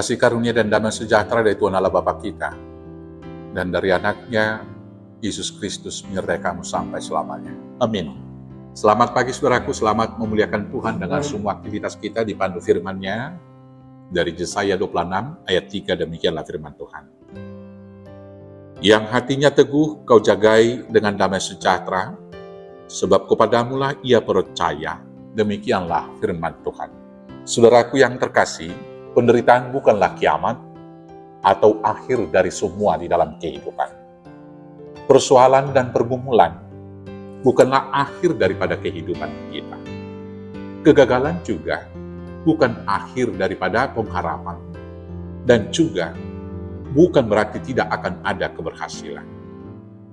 kasih karunia dan damai sejahtera dari Tuhan Allah Bapa kita, dan dari anaknya, Yesus Kristus menyertai kamu sampai selamanya. Amin. Selamat pagi saudaraku, selamat memuliakan Tuhan dengan semua aktivitas kita dipandu firman-Nya. Dari Yesaya 26 ayat 3, demikianlah firman Tuhan. Yang hatinya teguh kau jagai dengan damai sejahtera, sebab kepadamulah ia percaya. Demikianlah firman Tuhan. Saudaraku yang terkasih, penderitaan bukanlah kiamat atau akhir dari semua di dalam kehidupan. Persoalan dan pergumulan bukanlah akhir daripada kehidupan kita. Kegagalan juga bukan akhir daripada pengharapan. Dan juga bukan berarti tidak akan ada keberhasilan.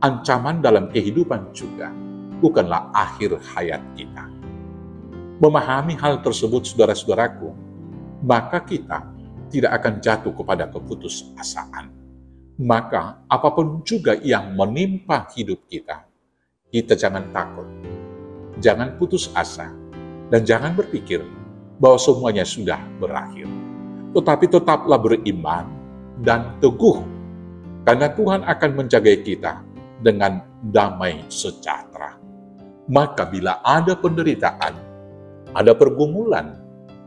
Ancaman dalam kehidupan juga bukanlah akhir hayat kita. Memahami hal tersebut saudara-saudaraku, maka kita tidak akan jatuh kepada keputusasaan. Maka apapun juga yang menimpa hidup kita, kita jangan takut, jangan putus asa, dan jangan berpikir bahwa semuanya sudah berakhir. Tetapi tetaplah beriman dan teguh, karena Tuhan akan menjaga kita dengan damai sejahtera. Maka bila ada penderitaan, ada pergumulan,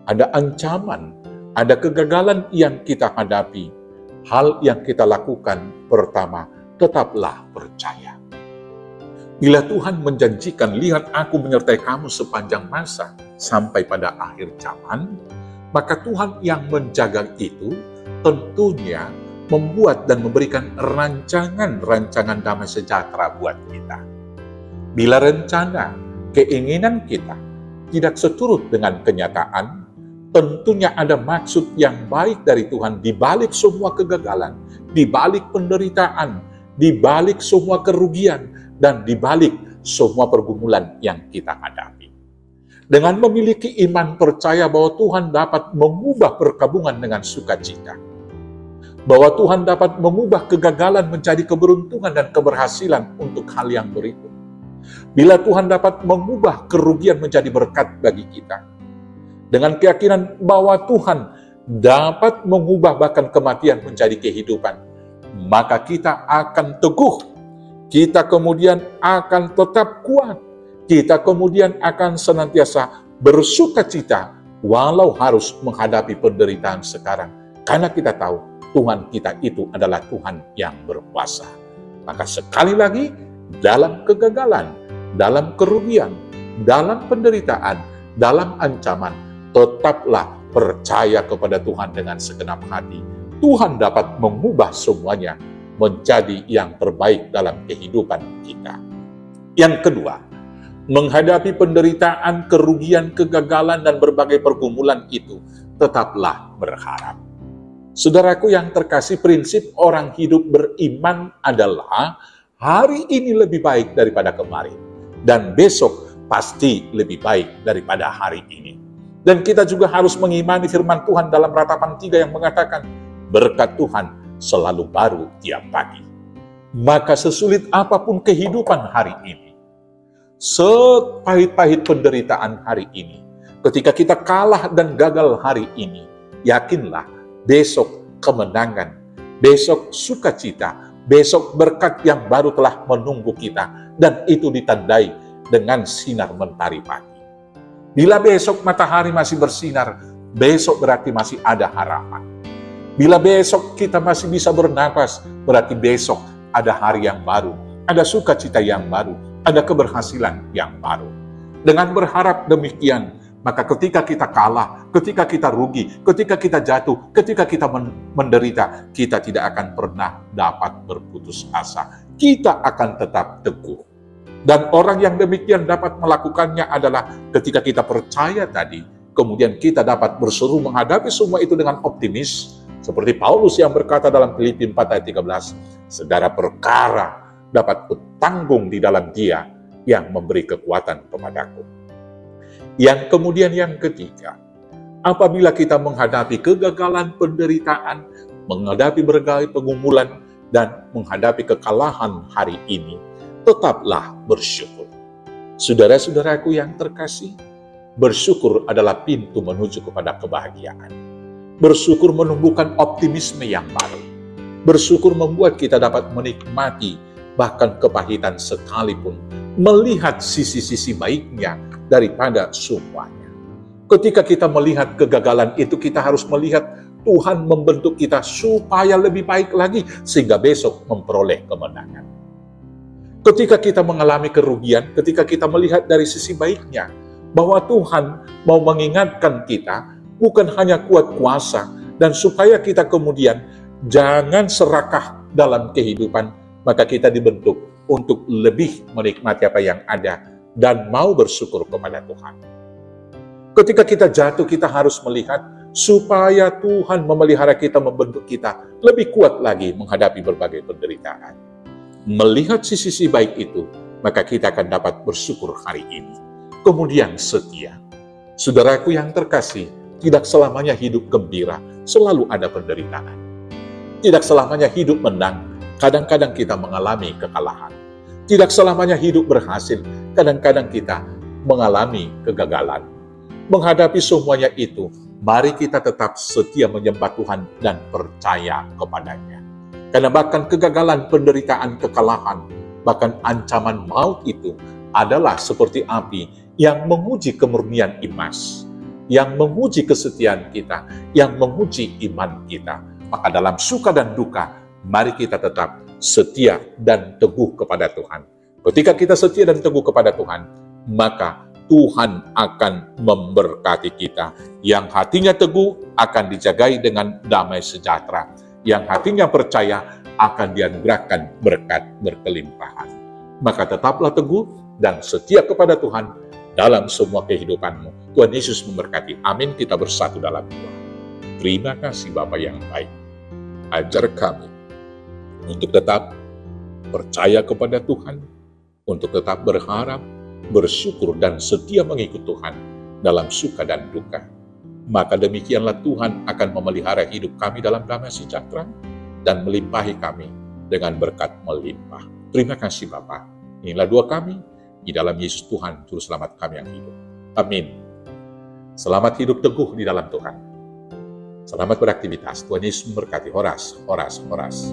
ada ancaman, ada kegagalan yang kita hadapi, hal yang kita lakukan pertama, tetaplah percaya. Bila Tuhan menjanjikan, lihat aku menyertai kamu sepanjang masa sampai pada akhir zaman, maka Tuhan yang menjaga itu tentunya membuat dan memberikan rancangan-rancangan damai sejahtera buat kita. Bila rencana, keinginan kita tidak seturut dengan kenyataan, tentunya ada maksud yang baik dari Tuhan di balik semua kegagalan, di balik penderitaan, di balik semua kerugian, dan di balik semua pergumulan yang kita hadapi. Dengan memiliki iman percaya bahwa Tuhan dapat mengubah perkabungan dengan sukacita, bahwa Tuhan dapat mengubah kegagalan menjadi keberuntungan dan keberhasilan untuk hal yang berikut. Bila Tuhan dapat mengubah kerugian menjadi berkat bagi kita, dengan keyakinan bahwa Tuhan dapat mengubah bahkan kematian menjadi kehidupan, maka kita akan teguh, kita kemudian akan tetap kuat, kita kemudian akan senantiasa bersukacita walau harus menghadapi penderitaan sekarang, karena kita tahu Tuhan kita itu adalah Tuhan yang berkuasa. Maka sekali lagi, dalam kegagalan, dalam kerugian, dalam penderitaan, dalam ancaman, tetaplah percaya kepada Tuhan dengan segenap hati. Tuhan dapat mengubah semuanya menjadi yang terbaik dalam kehidupan kita. Yang kedua, menghadapi penderitaan, kerugian, kegagalan, dan berbagai pergumulan itu, tetaplah berharap. Saudaraku yang terkasih, prinsip orang hidup beriman adalah hari ini lebih baik daripada kemarin, dan besok pasti lebih baik daripada hari ini. Dan kita juga harus mengimani firman Tuhan dalam Ratapan 3 yang mengatakan, berkat Tuhan selalu baru tiap pagi. Maka sesulit apapun kehidupan hari ini, sepahit-pahit penderitaan hari ini, ketika kita kalah dan gagal hari ini, yakinlah besok kemenangan, besok sukacita, besok berkat yang baru telah menunggu kita, dan itu ditandai dengan sinar mentari pagi. Bila besok matahari masih bersinar, besok berarti masih ada harapan. Bila besok kita masih bisa bernapas, berarti besok ada hari yang baru, ada sukacita yang baru, ada keberhasilan yang baru. Dengan berharap demikian, maka ketika kita kalah, ketika kita rugi, ketika kita jatuh, ketika kita menderita, kita tidak akan pernah dapat berputus asa. Kita akan tetap teguh. Dan orang yang demikian dapat melakukannya adalah ketika kita percaya tadi, kemudian kita dapat berseru menghadapi semua itu dengan optimis, seperti Paulus yang berkata dalam Filipi 4 ayat 13, segala perkara dapat kutanggung di dalam Dia yang memberi kekuatan kepadaku. Yang kemudian yang ketiga, apabila kita menghadapi kegagalan, penderitaan, menghadapi berbagai pergumulan, dan menghadapi kekalahan hari ini, tetaplah bersyukur. Saudara-saudaraku yang terkasih, bersyukur adalah pintu menuju kepada kebahagiaan. Bersyukur menumbuhkan optimisme yang baru. Bersyukur membuat kita dapat menikmati bahkan kepahitan sekalipun, melihat sisi-sisi baiknya daripada semuanya. Ketika kita melihat kegagalan itu, kita harus melihat Tuhan membentuk kita supaya lebih baik lagi, sehingga besok memperoleh kemenangan. Ketika kita mengalami kerugian, ketika kita melihat dari sisi baiknya, bahwa Tuhan mau mengingatkan kita, bukan hanya kuat kuasa, dan supaya kita kemudian jangan serakah dalam kehidupan, maka kita dibentuk untuk lebih menikmati apa yang ada, dan mau bersyukur kepada Tuhan. Ketika kita jatuh, kita harus melihat supaya Tuhan memelihara kita, membentuk kita lebih kuat lagi menghadapi berbagai penderitaan. Melihat sisi-sisi baik itu, maka kita akan dapat bersyukur hari ini. Kemudian setia. Saudaraku yang terkasih, tidak selamanya hidup gembira, selalu ada penderitaan. Tidak selamanya hidup menang, kadang-kadang kita mengalami kekalahan. Tidak selamanya hidup berhasil, kadang-kadang kita mengalami kegagalan. Menghadapi semuanya itu, mari kita tetap setia menyembah Tuhan dan percaya kepadanya. Karena bahkan kegagalan, penderitaan, kekalahan, bahkan ancaman maut itu adalah seperti api yang menguji kemurnian iman, yang menguji kesetiaan kita, yang menguji iman kita. Maka dalam suka dan duka, mari kita tetap setia dan teguh kepada Tuhan. Ketika kita setia dan teguh kepada Tuhan, maka Tuhan akan memberkati kita. Yang hatinya teguh akan dijagai dengan damai sejahtera. Yang hatinya percaya akan dianugerahkan berkat berkelimpahan. Maka tetaplah teguh dan setia kepada Tuhan dalam semua kehidupanmu. Tuhan Yesus memberkati. Amin. Kita bersatu dalam doa. Terima kasih Bapa yang baik. Ajar kami untuk tetap percaya kepada Tuhan, untuk tetap berharap, bersyukur, dan setia mengikut Tuhan dalam suka dan duka. Maka demikianlah Tuhan akan memelihara hidup kami dalam damai sejahtera dan melimpahi kami dengan berkat melimpah. Terima kasih Bapa. Inilah doa kami di dalam Yesus Tuhan, Juru Selamat kami yang hidup. Amin. Selamat hidup teguh di dalam Tuhan. Selamat beraktivitas. Tuhan Yesus memberkati. Horas, horas, horas.